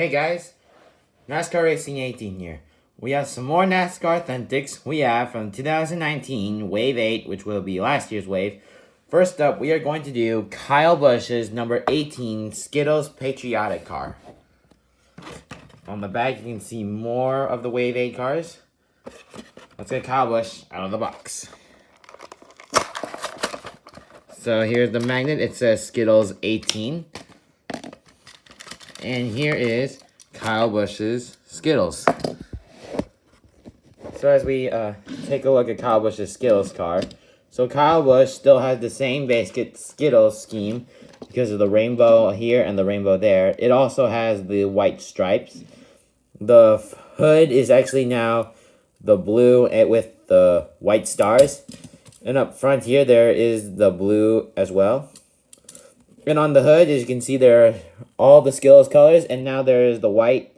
Hey guys, NASCAR Racing 18 here. We have some more NASCAR Authentics we have from 2019 Wave 8, which will be last year's wave. First up, we are going to do Kyle Busch's number 18 Skittles Patriotic car. On the back, you can see more of the Wave 8 cars. Let's get Kyle Busch out of the box. So here's the magnet. It says Skittles 18. And here is Kyle Busch's Skittles. So as we take a look at Kyle Busch's Skittles car, so Kyle Busch still has the same basic Skittles scheme because of the rainbow here and the rainbow there. It also has the white stripes. The hood is actually now the blue with the white stars. And up front here, there is the blue as well. And on the hood, as you can see, there are all the Skittles colors. And now there is the white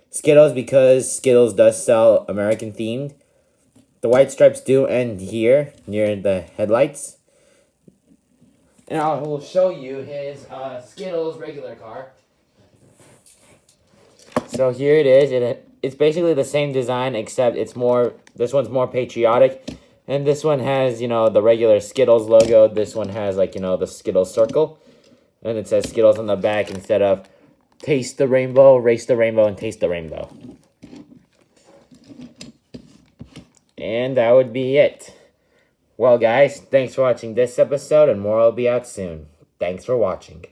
Skittles because Skittles does sell American themed. The white stripes do end here near the headlights. And I will show you his Skittles regular car. So here it is. It's basically the same design except it's more. This one's more patriotic. And this one has, the regular Skittles logo. This one has, the Skittles circle. And it says Skittles on the back instead of taste the rainbow, race the rainbow, and taste the rainbow. And that would be it. Well, guys, thanks for watching this episode, and more will be out soon. Thanks for watching.